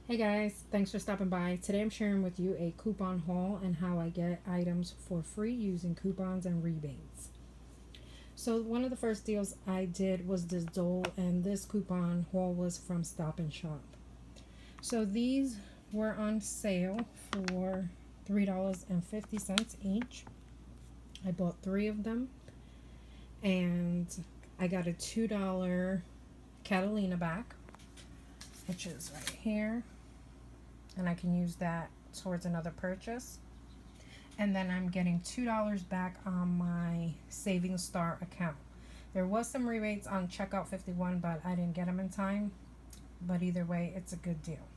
Hey guys, thanks for stopping by. Today I'm sharing with you a coupon haul and how I get items for free using coupons and rebates. So one of the first deals I did was this Dole, and this coupon haul was from Stop and Shop. So these were on sale for $3.50 each. I bought 3 of them and I got a $2 Catalina back, which is right here, and I can use that towards another purchase. And then I'm getting $2 back on my Savings Star account. There was some rebates on checkout 51, but I didn't get them in time. But either way, it's a good deal.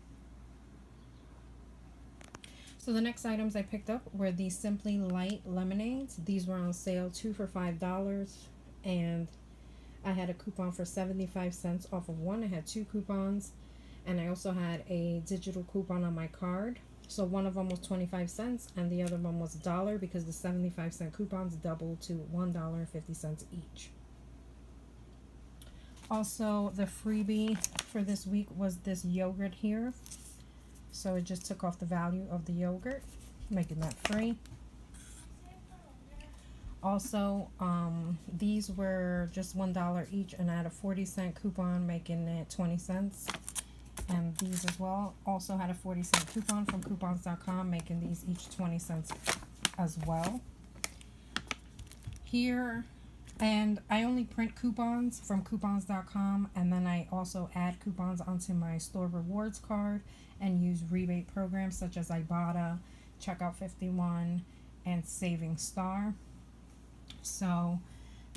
So the next items I picked up were the Simply Light lemonades. These were on sale, 2 for $5, and I had a coupon for 75 cents off of one. I had 2 coupons, and I also had a digital coupon on my card. So one of them was 25 cents and the other one was $1, because the 75-cent coupons doubled to $1.50 each. Also, the freebie for this week was this yogurt here. So it just took off the value of the yogurt, making that free. Also, these were just $1 each, and I had a 40-cent coupon, making it 20 cents. And these as well also had a 40-cent coupon from coupons.com, making these each 20 cents as well. Here, and I only print coupons from coupons.com, and then I also add coupons onto my store rewards card and use rebate programs such as Ibotta, Checkout 51, and Savings Star. So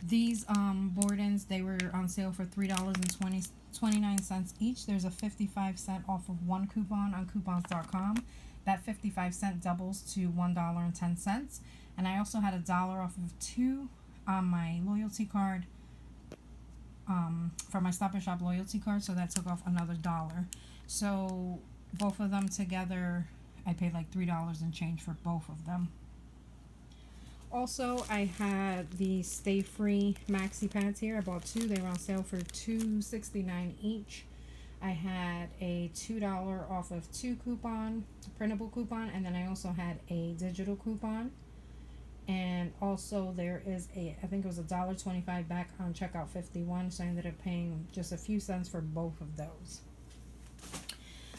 these board-ins, they were on sale for $3.29 each. There's a 55-cent off of one coupon on coupons.com. That 55-cent doubles to $1.10. And I also had $1 off of 2 on my loyalty card, for my Stop and Shop loyalty card, so that took off another $1. So both of them together, I paid like $3 and change for both of them. Also, I had the Stay Free maxi pads here. I bought 2. They were on sale for $2.69 each. I had a $2 off of 2 coupon, printable coupon, and then I also had a digital coupon. And also there is I think it was $1.25 back on checkout 51, so I ended up paying just a few cents for both of those.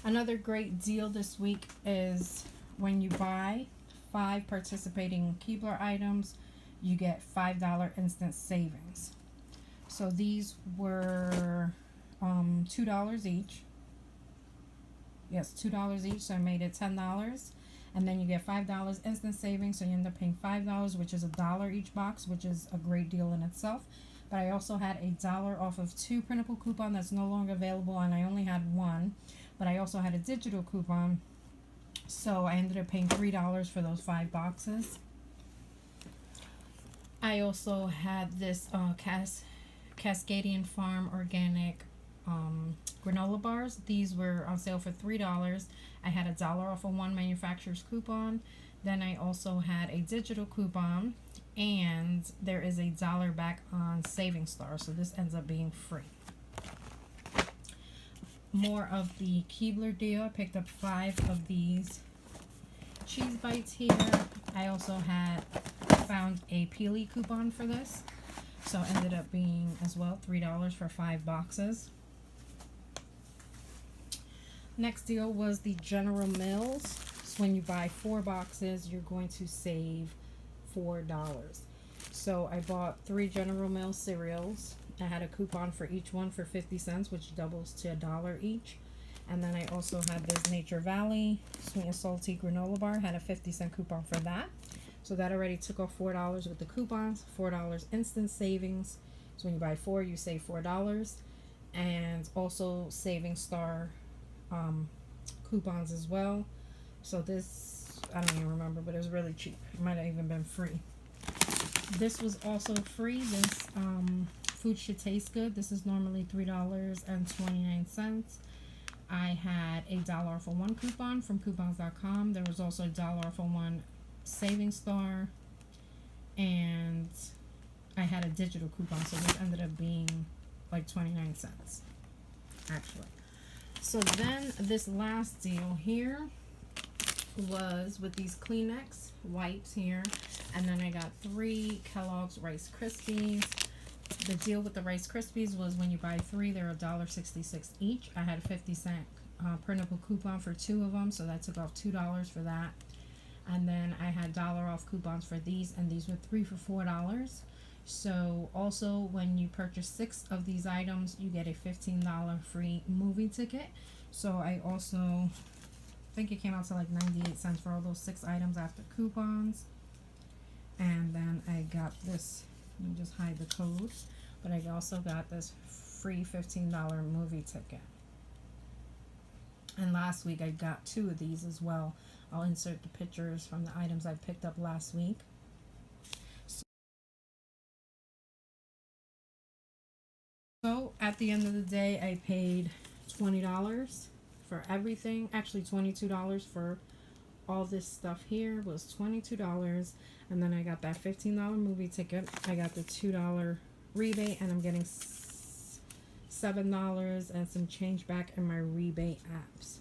Another great deal this week is when you buy 5 participating Keebler items, you get $5 instant savings. So these were $2 each. Yes, $2 each, so I made it $10. And then you get $5 instant savings, so you end up paying $5, which is $1 each box, which is a great deal in itself. But I also had $1 off of 2 printable coupon that's no longer available, and I only had 1. But I also had a digital coupon, so I ended up paying $3 for those 5 boxes. I also had this Cascadian Farm organic granola bars. These were on sale for $3. I had $1 off of 1 manufacturer's coupon. Then I also had a digital coupon, and there is $1 back on Savings Star, so this ends up being free. More of the Keebler deal. I picked up 5 of these cheese bites here. I also found a Peely coupon for this, so it ended up being as well $3 for 5 boxes. Next deal was the General Mills. So when you buy 4 boxes, you're going to save $4. So I bought 3 General Mills cereals. I had a coupon for each one for 50 cents, which doubles to $1 each. And then I also had this Nature Valley sweet and salty granola bar. Had a 50-cent coupon for that. So that already took off $4 with the coupons. $4 instant savings. So when you buy 4, you save $4. And also Savings Star coupons as well. So this, I don't even remember, but it was really cheap. It might have even been free. This was also free. This Food Should Taste Good. This is normally $3.29. I had $1 off of 1 coupon from coupons.com. There was also $1 off of 1 Savings Star, and I had a digital coupon, so this ended up being like 29 cents actually. So then this last deal here was with these Kleenex wipes here, and then I got 3 Kellogg's Rice Krispies. The deal with the Rice Krispies was when you buy 3, they're $1.66 each. I had a 50-cent printable coupon for 2 of them, so that took off $2 for that. And then I had dollar off coupons for these, and these were 3 for $4. So also when you purchase 6 of these items, you get a $15 free movie ticket. So I also think it came out to like 98 cents for all those 6 items after coupons. And then I got this, let me just hide the code, but I also got this free $15 movie ticket. And last week I got 2 of these as well. I'll insert the pictures from the items I picked up last week. So at the end of the day, I paid $20 for everything. Actually, $22 for all this stuff here was $22. And then I got that $15 movie ticket. I got the $2 rebate, and I'm getting $7 and some change back in my rebate apps.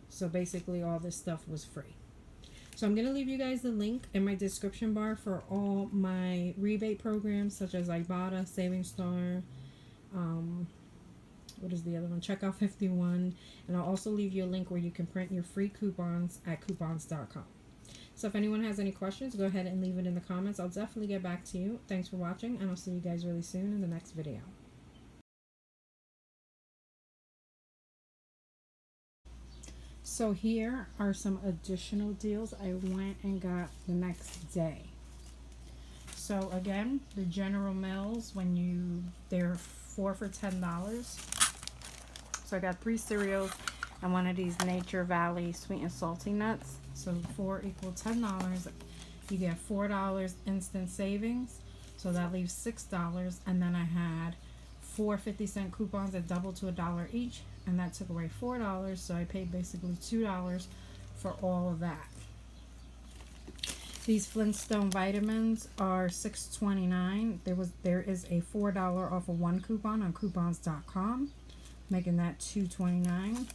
So basically all this stuff was free. So I'm going to leave you guys the link in my description bar for all my rebate programs, such as Ibotta, Saving Star, what is the other one? Checkout 51. And I'll also leave you a link where you can print your free coupons at coupons.com. So if anyone has any questions, go ahead and leave it in the comments. I'll definitely get back to you. Thanks for watching, and I'll see you guys really soon in the next video. So here are some additional deals I went and got the next day. So again, the General Mills, they're 4 for $10. So I got 3 cereals and one of these Nature Valley sweet and salty nuts. So 4 equal $10. You get $4 instant savings. So that leaves $6. And then I had 4 50-cent coupons that doubled to $1 each, and that took away $4. So I paid basically $2 for all of that. These Flintstone vitamins are $6.29. There is a $4 off of 1 coupon on coupons.com, making that $2.29.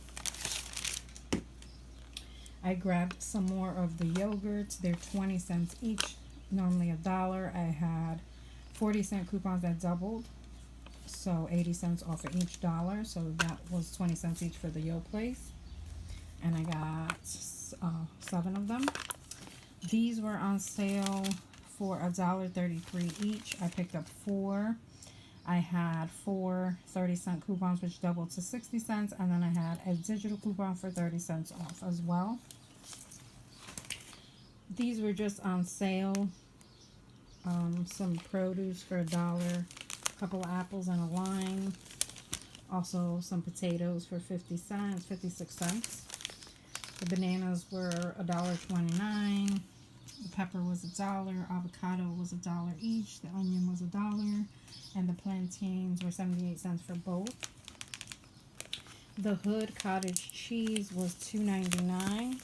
I grabbed some more of the yogurts. They're 20 cents each, normally $1. I had 40-cent coupons that doubled, so 80 cents off of each dollar. So that was 20 cents each for the Yoplait. And I got 7 of them. These were on sale for $1.33 each. I picked up 4. I had 4 30-cent coupons, which doubled to 60 cents. And then I had a digital coupon for 30 cents off as well. These were just on sale. Some produce for $1. A couple of apples and a lime. Also some potatoes for 56 cents. The bananas were $1.29. The pepper was $1. Avocado was $1 each. The onion was $1. And the plantains were 78 cents for both. The Hood cottage cheese was $2.99.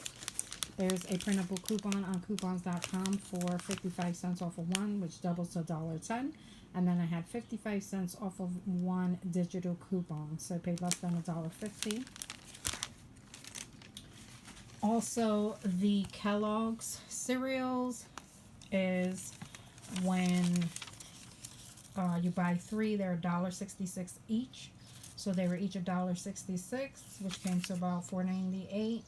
There's a printable coupon on coupons.com for 55 cents off of 1, which doubles to $1.10. And then I had 55 cents off of 1 digital coupon, so I paid less than $1.50. Also, the Kellogg's cereals is when you buy 3, they're $1.66 each. So they were each $1.66, which came to about $4.98.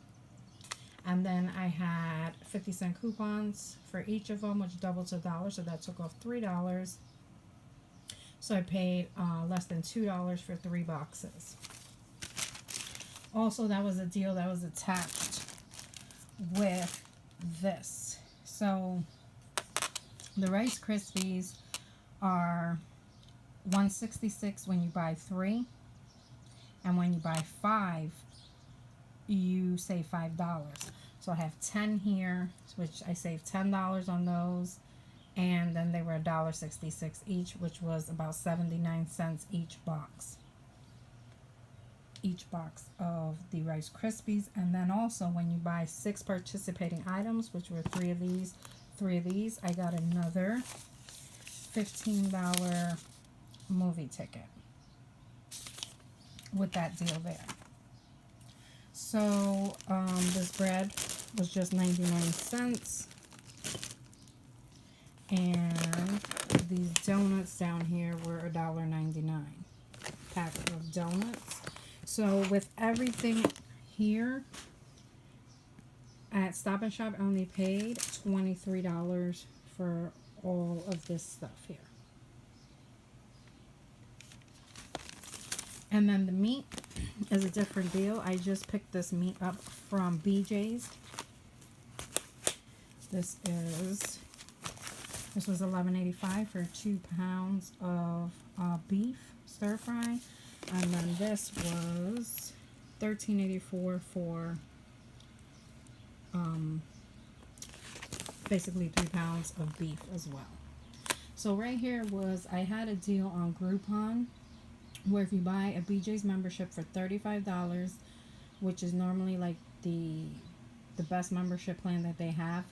And then I had 50-cent coupons for each of them, which doubled to $1, so that took off $3. So I paid less than $2 for 3 boxes. Also, that was a deal that was attached with this. So the Rice Krispies are $1.66 when you buy 3, and when you buy 5, you save $5. So I have 10 here, which I saved $10 on those, and then they were $1.66 each, which was about 79 cents each box. Each box of the Rice Krispies. And then also when you buy 6 participating items, which were 3 of these, I got another $15 movie ticket. with that deal there. So this bread was just 99 cents. And these donuts down here were $1.99. Packet of donuts. So with everything here at Stop and Shop, I only paid $23 for all of this stuff here. And then the meat is a different deal. I just picked this meat up from BJ's. This was $11.85 for 2 pounds of beef stir fry, and then this was $13.84 for basically 3 pounds of beef as well. So right here was, I had a deal on Groupon where if you buy a BJ's membership for $35, which is normally like the best membership plan that they have,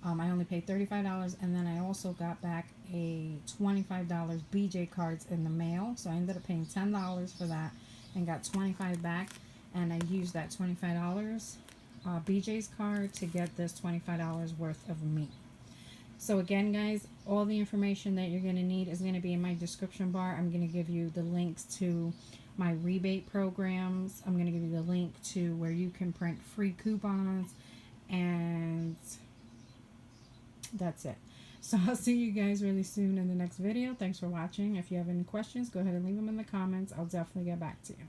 I only paid $35, and then I also got back a $25 BJ cards in the mail. So I ended up paying $10 for that and got $25 back, and I used that $25 BJ's card to get this $25 worth of meat. So again, guys, all the information that you're going to need is going to be in my description bar. I'm going to give you the links to my rebate programs. I'm going to give you the link to where you can print free coupons, and that's it. So I'll see you guys really soon in the next video. Thanks for watching. If you have any questions, go ahead and leave them in the comments. I'll definitely get back to you.